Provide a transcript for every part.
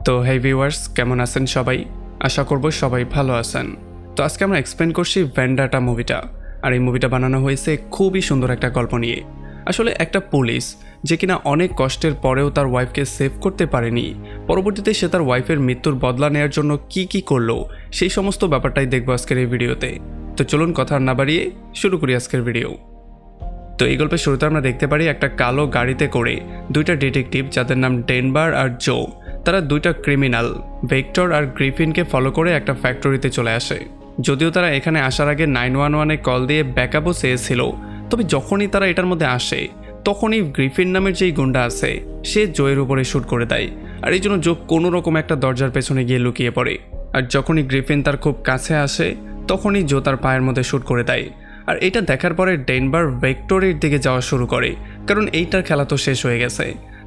তো হেই ভিউয়ার্স, কেমন আছেন সবাই? আশা করব সবাই ভালো আছেন। তো আজকে আমরা এক্সপ্লেন করছি ভেন্ডাটা মুভিটা। আর এই মুভিটা বানানো হয়েছে খুবই সুন্দর একটা গল্প নিয়ে। আসলে একটা পুলিশ যে কিনা অনেক কষ্টের পরেও তার ওয়াইফকে সেভ করতে পারেনি, পরবর্তীতে সে তার ওয়াইফের মৃত্যুর বদলা নেওয়ার জন্য কি করলো সেই সমস্ত ব্যাপারটাই দেখবো আজকের এই ভিডিওতে। তো চলুন কথা না বাড়িয়ে শুরু করি আজকের ভিডিও। তো এই গল্পের শুরুতে আমরা দেখতে পারি একটা কালো গাড়িতে করে দুইটা ডিটেকটিভ, যাদের নাম ডেনভার আর জো, তারা দুইটা ক্রিমিনাল ভেক্টর আর গ্রিফিনকে ফলো করে একটা ফ্যাক্টরিতে চলে আসে। যদিও তারা এখানে আসার আগে 911-এ কল দিয়ে ব্যাকআপও চেয়েছিল, তবে যখনই তারা এটার মধ্যে আসে তখনই গ্রিফিন নামের যেই গুন্ডা আছে সে জোয়ের উপরে শ্যুট করে দেয়। আর এই জন্য জো কোনো রকম একটা দরজার পেছনে গিয়ে লুকিয়ে পড়ে। আর যখনই গ্রিফিন তার খুব কাছে আসে তখনই জো তার পায়ের মধ্যে শ্যুট করে দেয়। আর এটা দেখার পরে ডেনভার ভেক্টরের দিকে যাওয়া শুরু করে, কারণ এইটার খেলা তো শেষ হয়ে গেছে।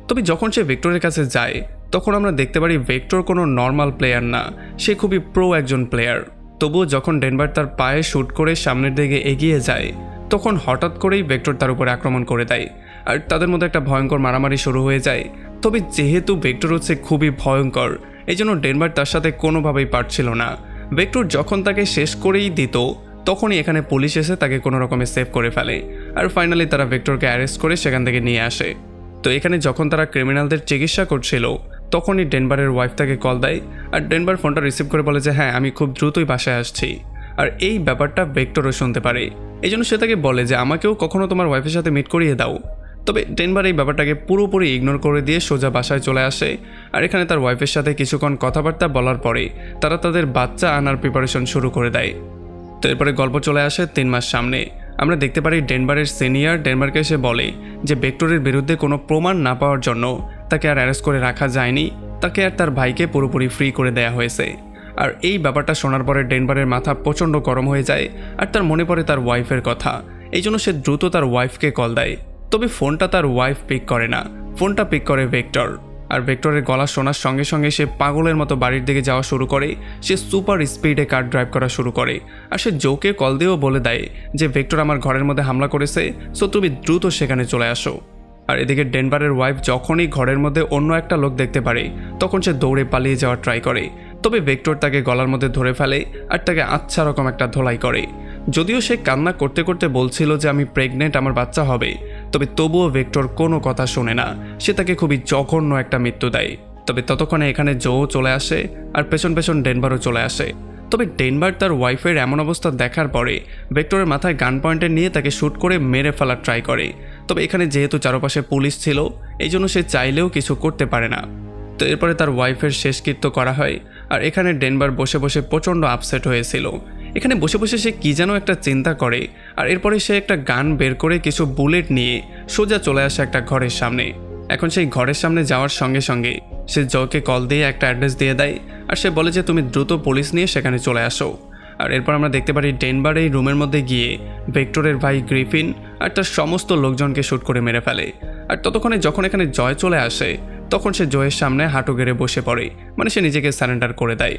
তবে যখন সে ভেক্টরের কাছে যায় তখন আমরা দেখতে পারি ভেক্টর কোনো নর্মাল প্লেয়ার না, সে খুবই প্রো একজন প্লেয়ার। তবুও যখন ডেনভার তার পায়ে শ্যুট করে সামনের দিকে এগিয়ে যায় তখন হঠাৎ করেই ভেক্টর তার উপরে আক্রমণ করে দেয়। আর তাদের মধ্যে একটা ভয়ঙ্কর মারামারি শুরু হয়ে যায়। তবে যেহেতু ভেক্টর হচ্ছে খুবই ভয়ঙ্কর, এই জন্য ডেনভার তার সাথে কোনোভাবেই পারছিল না। ভেক্টর যখন তাকে শেষ করেই দিত তখনই এখানে পুলিশ এসে তাকে কোনো রকমে সেভ করে ফেলে। আর ফাইনালি তারা ভেক্টরকে অ্যারেস্ট করে সেখান থেকে নিয়ে আসে। তো এখানে যখন তারা ক্রিমিনালদের চিকিৎসা করছিল তখনই ডেনভারের ওয়াইফ তাকে কল দেয়। আর ডেনভার ফোনটা রিসিভ করে বলে যে হ্যাঁ, আমি খুব দ্রুতই বাসায় আসছি। আর এই ব্যাপারটা ভেক্টরও শুনতে পারে, এই জন্য সে তাকে বলে যে আমাকেও কখনো তোমার ওয়াইফের সাথে মিট করিয়ে দাও। তবে ডেনভার এই ব্যাপারটাকে পুরোপুরি ইগনোর করে দিয়ে সোজা বাসায় চলে আসে। আর এখানে তার ওয়াইফের সাথে কিছুক্ষণ কথাবার্তা বলার পরে তারা তাদের বাচ্চা আনার প্রিপারেশন শুরু করে দেয়। তো এরপরে গল্প চলে আসে 3 মাস সামনে। আমরা দেখতে পারি ডেনভারের সিনিয়র ডেনভারকে এসে বলে যে ভেক্টরের বিরুদ্ধে কোনো প্রমাণ না পাওয়ার জন্য তাকে আর অ্যারেস্ট করে রাখা যায়নি, তাকে আর তার ভাইকে পুরোপুরি ফ্রি করে দেয়া হয়েছে। আর এই ব্যাপারটা শোনার পরে ডেনভারের মাথা প্রচণ্ড গরম হয়ে যায় আর তার মনে পড়ে তার ওয়াইফের কথা। এই জন্য সে দ্রুত তার ওয়াইফকে কল দেয়। তবে ফোনটা তার ওয়াইফ পিক করে না, ফোনটা পিক করে ভেক্টর। আর ভেক্টরের গলা শোনার সঙ্গে সঙ্গে সে পাগলের মতো বাড়ির দিকে যাওয়া শুরু করে। সে সুপার স্পিডে কার ড্রাইভ করা শুরু করে। আর সে জোকে কল দিয়েও বলে দেয় যে ভেক্টর আমার ঘরের মধ্যে হামলা করেছে, সো তুমি দ্রুত সেখানে চলে আসো। আর এদিকে ডেনভারের ওয়াইফ যখনই ঘরের মধ্যে অন্য একটা লোক দেখতে পারে তখন সে দৌড়ে পালিয়ে যাওয়ার ট্রাই করে। তবে ভেক্টর তাকে গলার মধ্যে ধরে ফেলে আর তাকে আচ্ছা রকম একটা ধোলাই করে। যদিও সে কান্না করতে করতে বলছিল যে আমি প্রেগনেন্ট, আমার বাচ্চা হবে, তবে তবুও ভেক্টর কোনো কথা শোনে না। সে তাকে খুবই জঘন্য একটা মৃত্যু দেয়। তবে ততক্ষণে এখানে জো চলে আসে আর পেছন পেছন ডেনভারও চলে আসে। তবে ডেনভার তার ওয়াইফের এমন অবস্থা দেখার পরে ভেক্টরের মাথায় গান পয়েন্টে নিয়ে তাকে শ্যুট করে মেরে ফেলার ট্রাই করে। তবে এখানে যেহেতু চারপাশে পুলিশ ছিল এই জন্য সে চাইলেও কিছু করতে পারে না। তো এরপরে তার ওয়াইফের শেষকৃত্য করা হয়। আর এখানে ডেনভার বসে বসে প্রচণ্ড আপসেট হয়েছিল। এখানে বসে বসে সে কী যেন একটা চিন্তা করে। আর এরপরে সে একটা গান বের করে কিছু বুলেট নিয়ে সোজা চলে আসে একটা ঘরের সামনে। এখন সেই ঘরের সামনে যাওয়ার সঙ্গে সঙ্গে সে জয়কে কল দিয়ে একটা অ্যাড্রেস দিয়ে দেয়। আর সে বলে যে তুমি দ্রুত পুলিশ নিয়ে সেখানে চলে আসো। আর এরপর আমরা দেখতে পারি ডেনভার এই রুমের মধ্যে গিয়ে ভেক্টরের ভাই গ্রিফিন আর তার সমস্ত লোকজনকে শ্যুট করে মেরে ফেলে। আর ততক্ষণে যখন এখানে জয় চলে আসে তখন সে জয়ের সামনে হাঁটু গেড়ে বসে পড়ে, মানে সে নিজেকে সারেন্ডার করে দেয়।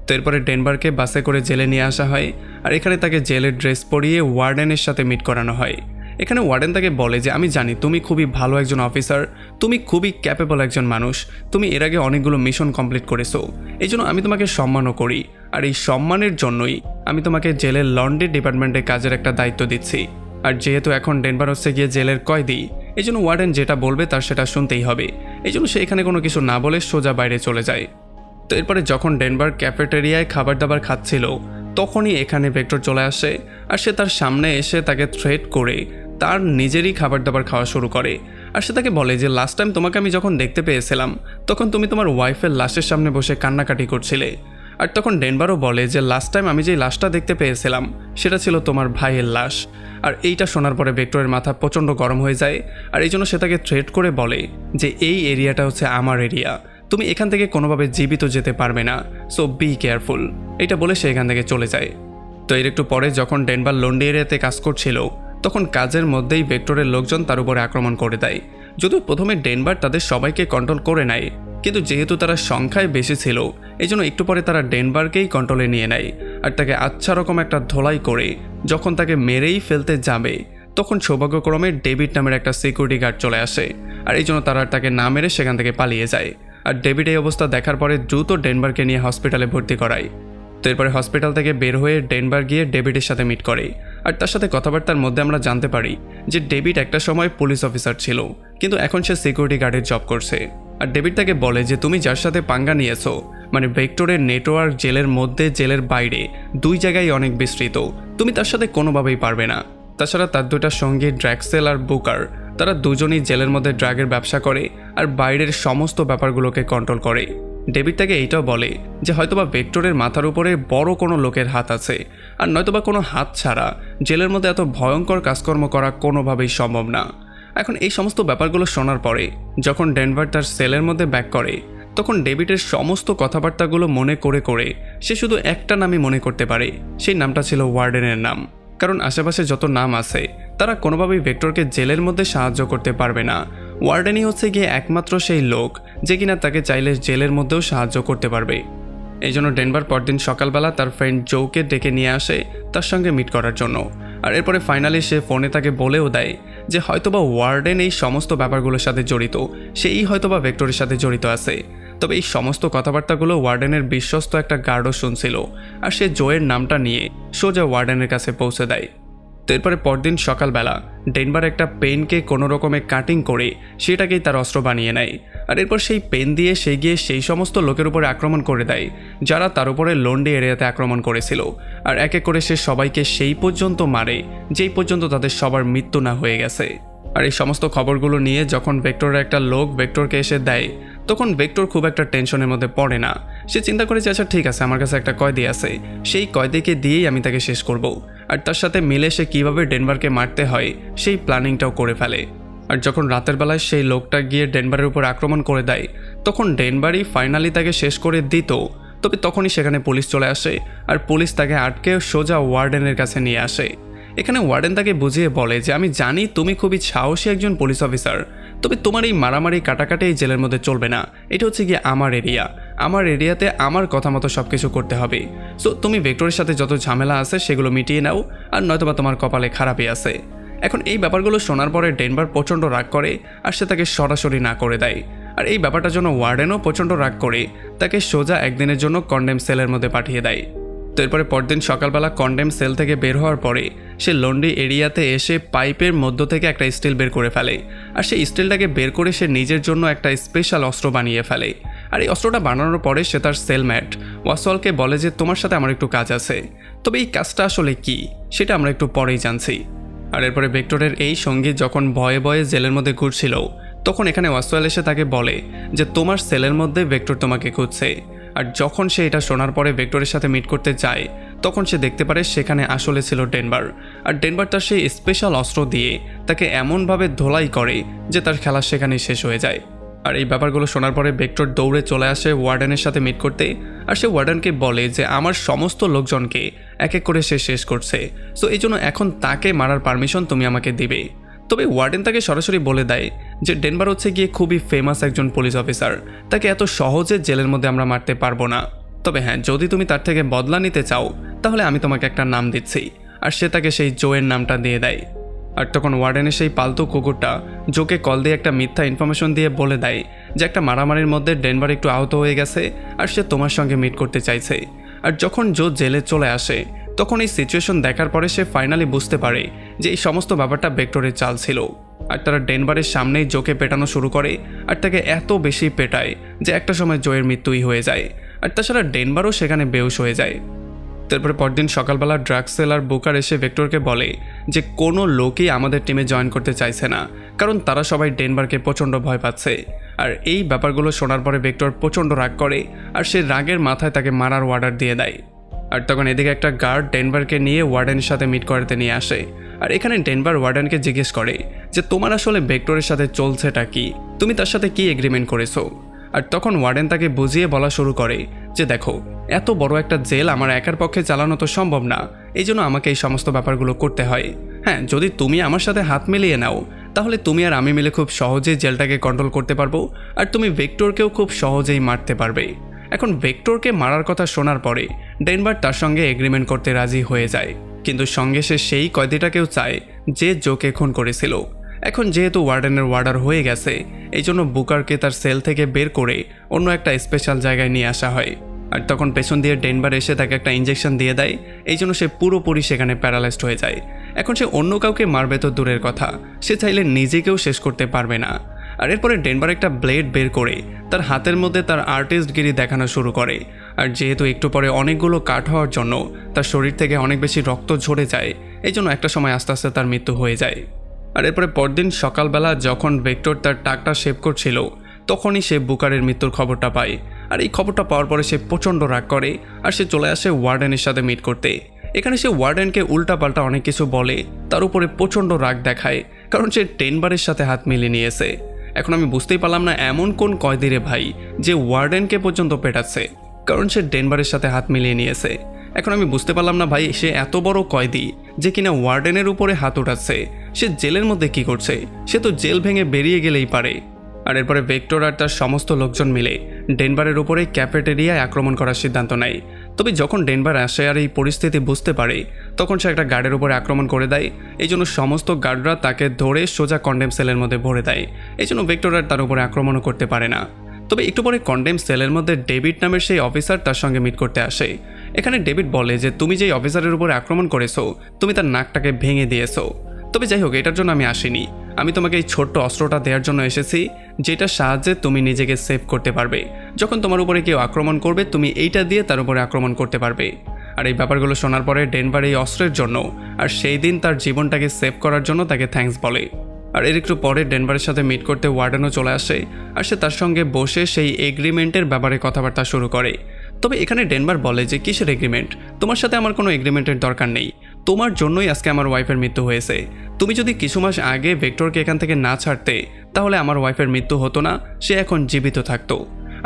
তো এরপরে ডেনভারকে বাসে করে জেলে নিয়ে আসা হয়। আর এখানে তাকে জেলের ড্রেস পরিয়ে ওয়ার্ডেনের সাথে মিট করানো হয়। এখানে ওয়ার্ডেন তাকে বলে যে আমি জানি তুমি খুবই ভালো একজন অফিসার, তুমি খুবই ক্যাপেবল একজন মানুষ, তুমি এর আগে অনেকগুলো মিশন কমপ্লিট করেছো, এই জন্য আমি তোমাকে সম্মানও করি। আর এই সম্মানের জন্যই আমি তোমাকে জেলের লন্ড্রি ডিপার্টমেন্টে কাজের একটা দায়িত্ব দিচ্ছি। আর যেহেতু এখন ডেনভার হচ্ছে গিয়ে জেলের কয়েদি, এই জন্য ওয়ার্ডেন যেটা বলবে তার সেটা শুনতেই হবে। এই জন্য সে এখানে কোনো কিছু না বলে সোজা বাইরে চলে যায়। তো এরপরে যখন ডেনভার ক্যাফেটেরিয়ায় খাবার দাবার খাচ্ছিল তখনই এখানে ভেক্টর চলে আসে। আর সে তার সামনে এসে তাকে থ্রেট করে তার নিজেরই খাবার দাবার খাওয়া শুরু করে। আর সে তাকে বলে যে লাস্ট টাইম তোমাকে আমি যখন দেখতে পেয়েছিলাম তখন তুমি তোমার ওয়াইফের লাশের সামনে বসে কান্নাকাটি করছিলে। আর তখন ডেনভারও বলে যে লাস্ট টাইম আমি যেই লাশটা দেখতে পেয়েছিলাম সেটা ছিল তোমার ভাইয়ের লাশ। আর এইটা শোনার পরে ভেক্টরের মাথা প্রচণ্ড গরম হয়ে যায়। আর এই জন্য সে তাকে থ্রেট করে বলে যে এই এরিয়াটা হচ্ছে আমার এরিয়া, তুমি এখান থেকে কোনোভাবে জীবিত যেতে পারবে না, সো বি কেয়ারফুল। এটা বলে সে এখান থেকে চলে যায়। তো এর একটু পরে যখন ডেনভার লন্ড্রি এরিয়াতে কাজ করছিল তখন কাজের মধ্যেই ভেক্টরের লোকজন তার উপরে আক্রমণ করে দেয়। যদিও প্রথমে ডেনভার তাদের সবাইকে কন্ট্রোল করে নেয়, কিন্তু যেহেতু তারা সংখ্যায় বেশি ছিল এই জন্য একটু পরে তারা ডেনভারকেই কন্ট্রোলে নিয়ে নেয়। আর তাকে আচ্ছা রকম একটা ধোলাই করে যখন তাকে মেরেই ফেলতে যাবে তখন সৌভাগ্যক্রমে ডেভিড নামের একটা সিকিউরিটি গার্ড চলে আসে। আর এই জন্য তারা তাকে না মেরে সেখান থেকে পালিয়ে যায়। আর ডেভিড এই অবস্থা দেখার পরে দ্রুত ডেনভারকে নিয়ে হসপিটালে ভর্তি করায়। তো এরপরে হসপিটাল থেকে বের হয়ে ডেনভার গিয়ে ডেভিডের সাথে মিট করে। আর তার সাথে কথাবার্তার মধ্যে আমরা জানতে পারি যে ডেভিড একটা সময় পুলিশ অফিসার ছিল, কিন্তু এখন সে সিকিউরিটি গার্ডের জব করছে। আর ডেভিড তাকে বলে যে তুমি যার সাথে পাঙ্গা নিয়েছো, মানে ভেক্টরের নেটওয়ার্ক জেলের মধ্যে জেলের বাইরে 2 জায়গায় অনেক বিস্তৃত, তুমি তার সাথে কোনোভাবেই পারবে না। তাছাড়া তার 2টা সঙ্গী ড্র্যাক্সেল আর বুকার, তারা দুজনেই জেলের মধ্যে ড্রাগের ব্যবসা করে আর বাইরের সমস্ত ব্যাপারগুলোকে কন্ট্রোল করে। ডেভিড তাকে এইটাও বলে যে হয়তোবা ভেক্টরের মাথার উপরে বড় কোনো লোকের হাত আছে, আর নয়তোবা কোনো হাত ছাড়া জেলের মধ্যে এত ভয়ঙ্কর কাজকর্ম করা কোনোভাবেই সম্ভব না। এখন এই সমস্ত ব্যাপারগুলো শোনার পরে যখন ডেনভার তার সেলের মধ্যে ব্যাক করে, তখন ডেভিডের সমস্ত কথাবার্তাগুলো মনে করে করে সে শুধু একটা নামই মনে করতে পারে, সেই নামটা ছিল ওয়ার্ডেনের নাম। কারণ আশেপাশে যত নাম আছে তারা কোনোভাবেই ভেক্টরকে জেলের মধ্যে সাহায্য করতে পারবে না। ওয়ার্ডেনই হচ্ছে গিয়ে একমাত্র সেই লোক যে কিনা তাকে চাইলে জেলের মধ্যেও সাহায্য করতে পারবে। এই জন্য ডেনভার পরদিন সকালবেলা তার ফ্রেন্ড জোকে ডেকে নিয়ে আসে তার সঙ্গে মিট করার জন্য। আর এরপরে ফাইনালি সে ফোনে তাকে বলেও দেয় যে হয়তোবা ওয়ার্ডেন এই সমস্ত ব্যাপারগুলোর সাথে জড়িত, সেই হয়তোবা ভেক্টরের সাথে জড়িত আছে। তবে এই সমস্ত কথাবার্তাগুলো ওয়ার্ডেনের বিশ্বস্ত একটা গার্ডও শুনছিল, আর সে জোয়ের নামটা নিয়ে সোজা ওয়ার্ডেনের কাছে পৌঁছে দেয়। তো এরপরে পরদিন সকালবেলা ডেনভার একটা পেনকে কোনো রকমে কাটিং করে সেটাকেই তার অস্ত্র বানিয়ে নেয়। আর এরপর সেই পেন দিয়ে সে গিয়ে সেই সমস্ত লোকের উপরে আক্রমণ করে দেয় যারা তার উপরে লন্ডি এরিয়াতে আক্রমণ করেছিল। আর এক এক করে সে সবাইকে সেই পর্যন্ত মারে যেই পর্যন্ত তাদের সবার মৃত্যু না হয়ে গেছে। আর এই সমস্ত খবরগুলো নিয়ে যখন ভেক্টরের একটা লোক ভেক্টরকে এসে দেয়, তখন ভেক্টর খুব একটা টেনশনের মধ্যে পড়ে না। সে চিন্তা করে যে আচ্ছা ঠিক আছে, আমার কাছে একটা কয়েদি আছে, সেই কয়েদিকে দিয়েই আমি তাকে শেষ করব। আর তার সাথে মিলে সে কীভাবে ডেনভারকে মারতে হয় সেই প্ল্যানিংটাও করে ফেলে। আর যখন রাতের বেলায় সেই লোকটা গিয়ে ডেনভারের উপর আক্রমণ করে দেয়, তখন ডেনভারই ফাইনালি তাকে শেষ করে দিত। তবে তখনই সেখানে পুলিশ চলে আসে, আর পুলিশ তাকে আটকে সোজা ওয়ার্ডেনের কাছে নিয়ে আসে। এখানে ওয়ার্ডেন তাকে বুঝিয়ে বলে যে আমি জানি তুমি খুবই সাহসী একজন পুলিশ অফিসার, তবে তোমার এই মারামারি কাটাকাটি এই জেলের মধ্যে চলবে না। এটা হচ্ছে গিয়ে আমার এরিয়া, আমার এরিয়াতে আমার কথা মতো সব কিছু করতে হবে। সো তুমি ভেক্টরের সাথে যত ঝামেলা আছে সেগুলো মিটিয়ে নাও, আর নয়তোবা তোমার কপালে খারাপই আছে। এখন এই ব্যাপারগুলো শোনার পরে ডেনভার প্রচণ্ড রাগ করে, আর সে তাকে সরাসরি না করে দেয়। আর এই ব্যাপারটার জন্য ওয়ার্ডেনও প্রচণ্ড রাগ করে তাকে সোজা একদিনের জন্য কন্ডেম সেলের মধ্যে পাঠিয়ে দেয়। তো এরপরে পরদিন সকালবেলা কন্ডেম সেল থেকে বের হওয়ার পরে সে লন্ডি এরিয়াতে এসে পাইপের মধ্য থেকে একটা স্টিল বের করে ফেলে। আর সেই স্টিলটাকে বের করে সে নিজের জন্য একটা স্পেশাল অস্ত্র বানিয়ে ফেলে। আর এই অস্ত্রটা বানানোর পরে সে তার সেলম্যাট ওয়াসওয়ালকে বলে যে তোমার সাথে আমার একটু কাজ আছে। তবে এই কাজটা আসলে কি সেটা আমরা একটু পরেই জানছি। আর এরপরে ভেক্টরের এই সঙ্গী যখন ভয়ে ভয়ে জেলের মধ্যে ঘুরছিল, তখন এখানে ওয়াসওয়াল এসে তাকে বলে যে তোমার সেলের মধ্যে ভেক্টর তোমাকে খুঁজছে। আর যখন সে এটা শোনার পরে ভেক্টরের সাথে মিট করতে যায়, তখন সে দেখতে পারে সেখানে আসলে ছিল ডেনভার। আর ডেনভার তার সেই স্পেশাল অস্ত্র দিয়ে তাকে এমনভাবে ধোলাই করে যে তার খেলা সেখানেই শেষ হয়ে যায়। আর এই ব্যাপারগুলো শোনার পরে ভেক্টর দৌড়ে চলে আসে ওয়ার্ডেনের সাথে মিট করতে। আর সে ওয়ার্ডেনকে বলে যে আমার সমস্ত লোকজনকে এক এক করে সে শেষ করছে, সো এই জন্য এখন তাকে মারার পারমিশন তুমি আমাকে দিবে। তবে ওয়ার্ডেন তাকে সরাসরি বলে দেয় যে ডেনভার হচ্ছে গিয়ে খুবই ফেমাস একজন পুলিশ অফিসার, তাকে এত সহজে জেলের মধ্যে আমরা মারতে পারবো না। তবে হ্যাঁ, যদি তুমি তার থেকে বদলা নিতে চাও তাহলে আমি তোমাকে একটা নাম দিচ্ছি। আর সে তাকে সেই জোয়ের নামটা দিয়ে দেয়। আর তখন ওয়ার্ডেনের সেই পালতু কুকুরটা জোকে কল দিয়ে একটা মিথ্যা ইনফরমেশন দিয়ে বলে দেয় যে একটা মারামারির মধ্যে ডেনভার একটু আহত হয়ে গেছে আর সে তোমার সঙ্গে মিট করতে চাইছে। আর যখন জো জেলে চলে আসে, তখন এই সিচুয়েশন দেখার পরে সে ফাইনালি বুঝতে পারে যে এই সমস্ত ব্যাপারটা ভেক্টরের চাল ছিল। আর তারা ডেনভারের সামনেই জোকে পেটানো শুরু করে, আর তাকে এত বেশি পেটায় যে একটা সময় জোয়ের মৃত্যুই হয়ে যায়। আর তাছাড়া ডেনভারও সেখানে বেহুশ হয়ে যায়। তারপরে পরদিন সকালবেলা ড্রাগসেল আর বুকার এসে ভেক্টরকে বলে যে কোনো লোকই আমাদের টিমে জয়েন করতে চাইছে না, কারণ তারা সবাই ডেনভারকে প্রচণ্ড ভয় পাচ্ছে। আর এই ব্যাপারগুলো শোনার পরে ভেক্টর প্রচণ্ড রাগ করে, আর সে রাগের মাথায় তাকে মারার অর্ডার দিয়ে দেয়। আর তখন এদিকে একটা গার্ড ডেনভারকে নিয়ে ওয়ার্ডেনের সাথে মিট করতে নিয়ে আসে। আর এখানে ডেনভার ওয়ার্ডেনকে জিজ্ঞেস করে যে তোমার আসলে ভেক্টরের সাথে চলছেটা কি, তুমি তার সাথে কি এগ্রিমেন্ট করেছো। আর তখন ওয়ার্ডেন তাকে বুঝিয়ে বলা শুরু করে যে দেখো, এত বড় একটা জেল আমার একার পক্ষে চালানো তো সম্ভব না, এই জন্য আমাকে এই সমস্ত ব্যাপারগুলো করতে হয়। হ্যাঁ, যদি তুমি আমার সাথে হাত মিলিয়ে নাও তাহলে তুমি আর আমি মিলে খুব সহজেই জেলটাকে কন্ট্রোল করতে পারবো, আর তুমি ভেক্টরকেও খুব সহজেই মারতে পারবে। এখন ভেক্টরকে মারার কথা শোনার পরে ডেনভার তার সঙ্গে এগ্রিমেন্ট করতে রাজি হয়ে যায়, কিন্তু সঙ্গে সে সেই কয়েদিটাকেও চায় যে জোকে খুন করেছিল। এখন যেহেতু ওয়ার্ডেনের ওয়ার্ডার হয়ে গেছে, এই জন্য বুকারকে তার সেল থেকে বের করে অন্য একটা স্পেশাল জায়গায় নিয়ে আসা হয়। আর তখন পেছন দিয়ে ডেনভার এসে তাকে একটা ইঞ্জেকশন দিয়ে দেয়, এই জন্য সে পুরোপুরি সেখানে প্যারালাইজড হয়ে যায়। এখন সে অন্য কাউকে মারবে তো দূরের কথা, সে চাইলে নিজেকেও শেষ করতে পারবে না। আর এরপরে ডেনভার একটা ব্লেড বের করে তার হাতের মধ্যে তার আর্টিস্টগিরি দেখানো শুরু করে। আর যেহেতু একটু পরে অনেকগুলো কাট হওয়ার জন্য তার শরীর থেকে অনেক বেশি রক্ত ঝরে যায়, এই জন্য একটা সময় আস্তে আস্তে তার মৃত্যু হয়ে যায়। আর এরপরে পরদিন সকালবেলা যখন ভেক্টর তার টাকটা শেভ করছিল, তখনই সে বুকারের মৃত্যুর খবরটা পায়। আর এই খবরটা পাওয়ার পরে সে প্রচণ্ড রাগ করে আর সে চলে আসে ওয়ার্ডেনের সাথে মিট করতে। এখানে সে ওয়ার্ডেনকে উল্টাপাল্টা অনেক কিছু বলে, তার উপরে প্রচণ্ড রাগ দেখায়, কারণ সে ডেনভারের সাথে হাত মিলিয়ে নিয়েছে। এখন আমি বুঝতেই পারলাম না এমন কোন কয়েদি রে ভাই যে ওয়ার্ডেনকে পর্যন্ত পেটাচ্ছে, কারণ সে ডেনভারের সাথে হাত মিলিয়ে নিয়েছে। এখন আমি বুঝতে পারলাম না ভাই, সে এত বড় কয়েদি যে কিনা ওয়ার্ডেনের উপরে হাত উঠাচ্ছে, সে জেলের মধ্যে কি করছে? সে তো জেল ভেঙে বেরিয়ে গেলেই পারে। আর এরপরে ভেক্টর আর তার সমস্ত লোকজন মিলে ডেনভারের উপরে ক্যাফেটেরিয়ায় আক্রমণ করার সিদ্ধান্ত নেয়। তবে যখন ডেনভার আসে আর এই পরিস্থিতি বুঝতে পারে, তখন সে একটা গার্ডের উপরে আক্রমণ করে দেয়। এই জন্য সমস্ত গার্ডরা তাকে ধরে সোজা কন্ডেম সেলের মধ্যে ভরে দেয়। এই জন্য ভেক্টর আর তার উপরে আক্রমণও করতে পারে না। তবে একটু পরে কন্ডেম সেলের মধ্যে ডেভিড নামের সেই অফিসার তার সঙ্গে মিট করতে আসে। এখানে ডেভিড বলে যে তুমি যেই অফিসারের উপরে আক্রমণ করেছো, তুমি তার নাকটাকে ভেঙে দিয়েছো। তবে যাই হোক, এটার জন্য আমি আসিনি, আমি তোমাকে এই ছোট্ট অস্ত্রটা দেওয়ার জন্য এসেছি, যেটার সাহায্যে তুমি নিজেকে সেভ করতে পারবে। যখন তোমার উপরে কেউ আক্রমণ করবে, তুমি এইটা দিয়ে তার উপরে আক্রমণ করতে পারবে। আর এই ব্যাপারগুলো শোনার পরে ডেনভার এই অস্ত্রের জন্য আর সেই দিন তার জীবনটাকে সেভ করার জন্য তাকে থ্যাঙ্কস বলে। আর এর একটু পরে ডেনভারের সাথে মিট করতে ওয়ার্ডেনও চলে আসে আর সে তার সঙ্গে বসে সেই এগ্রিমেন্টের ব্যাপারে কথাবার্তা শুরু করে। তবে এখানে ডেনভার বলে যে কিসের এগ্রিমেন্ট? তোমার সাথে আমার কোনো এগ্রিমেন্টের দরকার নেই, তোমার জন্যই আজকে আমার ওয়াইফের মৃত্যু হয়েছে। তুমি যদি কিছু মাস আগে ভেক্টরকে এখান থেকে না ছাড়তে, তাহলে আমার ওয়াইফের মৃত্যু হতো না, সে এখন জীবিত থাকতো।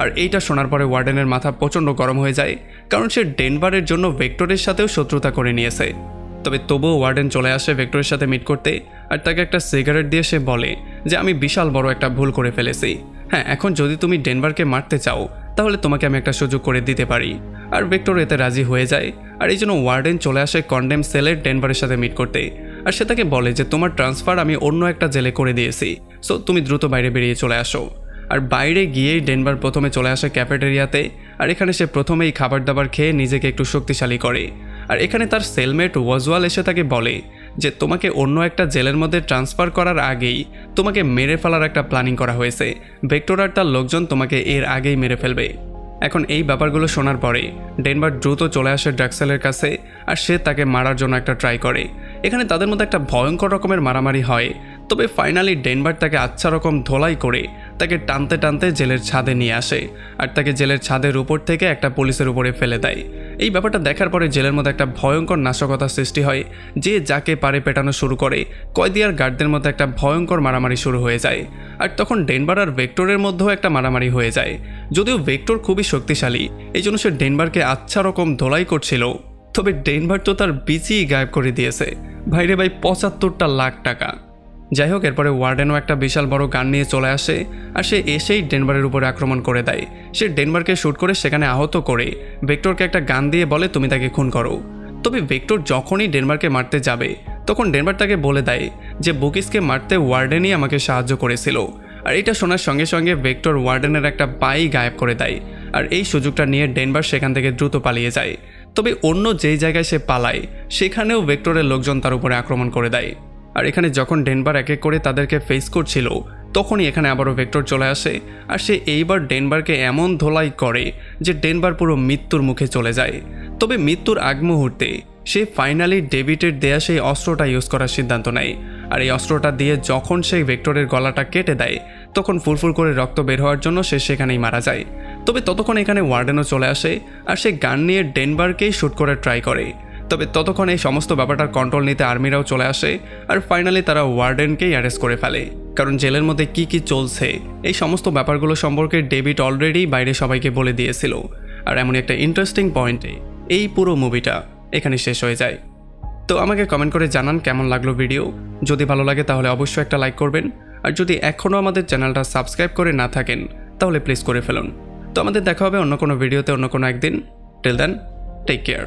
আর এইটা শোনার পরে ওয়ার্ডেনের মাথা প্রচণ্ড গরম হয়ে যায়, কারণ সে ডেনভারের জন্য ভেক্টরের সাথেও শত্রুতা করে নিয়েছে। তবে তবুও ওয়ার্ডেন চলে আসে ভেক্টরের সাথে মিট করতে আর তাকে একটা সিগারেট দিয়ে সে বলে যে আমি বিশাল বড় একটা ভুল করে ফেলেছি। হ্যাঁ, এখন যদি তুমি ডেনভারকে মারতে চাও, তাহলে তোমাকে আমি একটা সুযোগ করে দিতে পারি। আর ভেক্টর এতে রাজি হয়ে যায়। আর এই জন্য ওয়ার্ডেন চলে আসে কন্ডেম সেলের ডেনভারের সাথে মিট করতে। আর সে তাকে বলে যে তোমার ট্রান্সফার আমি অন্য একটা জেলে করে দিয়েছি, সো তুমি দ্রুত বাইরে বেরিয়ে চলে আসো। আর বাইরে গিয়েই ডেনভার প্রথমে চলে আসে ক্যাফেটেরিয়াতে। আর এখানে সে প্রথমেই খাবার দাবার খেয়ে নিজেকে একটু শক্তিশালী করে। আর এখানে তার সেলমেট ওয়াজওয়াল এসে তাকে বলে যে তোমাকে অন্য একটা জেলের মধ্যে ট্রান্সফার করার আগেই তোমাকে মেরে ফেলার একটা প্ল্যানিং করা হয়েছে। ভেক্টর আর তার লোকজন তোমাকে এর আগেই মেরে ফেলবে। এখন এই ব্যাপারগুলো শোনার পরে ডেনভার দ্রুত চলে আসে ড্রাক্সেলের কাছে আর সে তাকে মারার জন্য একটা ট্রাই করে। এখানে তাদের মধ্যে একটা ভয়ঙ্কর রকমের মারামারি হয়। তবে ফাইনালি ডেনভার তাকে আচ্ছা রকম ধোলাই করে তাকে টানতে টানতে জেলের ছাদে নিয়ে আসে আর তাকে জেলের ছাদের উপর থেকে একটা পুলিশের উপরে ফেলে দেয়। এই ব্যাপারটা দেখার পরে জেলের মধ্যে একটা ভয়ঙ্কর নাশকতার সৃষ্টি হয়, যে যাকে পারে পেটানো শুরু করে। কয়েদি আর গার্ডদের মধ্যে একটা ভয়ঙ্কর মারামারি শুরু হয়ে যায়। আর তখন ডেনভার আর ভেক্টরের মধ্যেও একটা মারামারি হয়ে যায়। যদিও ভেক্টর খুবই শক্তিশালী, এই জন্য সে ডেনভারকে আচ্ছা রকম ধোলাই করছিল। তবে ডেনভার তো তার বিচিই গায়েব করে দিয়েছে ভাইরে ভাই, ৭৫টা লাখ টাকা। যাই হোক, এরপরে ওয়ার্ডেনও একটা বিশাল বড় গান নিয়ে চলে আসে আর সে এসেই ডেনভারের উপরে আক্রমণ করে দেয়। সে ডেনভারকে শ্যুট করে সেখানে আহত করে ভেক্টরকে একটা গান দিয়ে বলে তুমি তাকে খুন করো। তবে ভেক্টর যখনই ডেনভারকে মারতে যাবে, তখন ডেনভার তাকে বলে দেয় যে বুকিসকে মারতে ওয়ার্ডেনই আমাকে সাহায্য করেছিল। আর এটা শোনার সঙ্গে সঙ্গে ভেক্টর ওয়ার্ডেনের একটা পাই গায়েব করে দেয়। আর এই সুযোগটা নিয়ে ডেনভার সেখান থেকে দ্রুত পালিয়ে যায়। তবে অন্য যেই জায়গায় সে পালায়, সেখানেও ভেক্টরের লোকজন তার উপরে আক্রমণ করে দেয়। আর এখানে যখন ডেনভার এক এক করে তাদেরকে ফেস করছিল, তখনই এখানে আবারও ভেক্টর চলে আসে আর সে এইবার ডেনভারকে এমন ধোলাই করে যে ডেনভার পুরো মৃত্যুর মুখে চলে যায়। তবে মৃত্যুর আগ মুহূর্তে সে ফাইনালি ডেভিডের দেয়া সেই অস্ত্রটা ইউজ করার সিদ্ধান্ত নেয়। আর এই অস্ত্রটা দিয়ে যখন সে ভেক্টরের গলাটা কেটে দেয়, তখন ফুরফুর করে রক্ত বের হওয়ার জন্য সে সেখানেই মারা যায়। তবে ততক্ষণ এখানে ওয়ার্ডেনও চলে আসে আর সে গান নিয়ে ডেনভারকেই শ্যুট করে ট্রাই করে। তবে ততক্ষণ এই সমস্ত ব্যাপারটার কন্ট্রোল নিতে আর্মিরাও চলে আসে আর ফাইনালি তারা ওয়ার্ডেনকেই অ্যারেস্ট করে ফেলে। কারণ জেলের মধ্যে কি কি চলছে এই সমস্ত ব্যাপারগুলো সম্পর্কে ডেভিড অলরেডি বাইরে সবাইকে বলে দিয়েছিল। আর এমন একটা ইন্টারেস্টিং পয়েন্টে এই পুরো মুভিটা এখানে শেষ হয়ে যায়। তো আমাকে কমেন্ট করে জানান কেমন লাগলো ভিডিও। যদি ভালো লাগে তাহলে অবশ্যই একটা লাইক করবেন। আর যদি এখনও আমাদের চ্যানেলটা সাবস্ক্রাইব করে না থাকেন, তাহলে প্লিজ করে ফেলুন। তো আমাদের দেখা হবে অন্য কোনো ভিডিওতে অন্য কোনো একদিন। Till then, take care.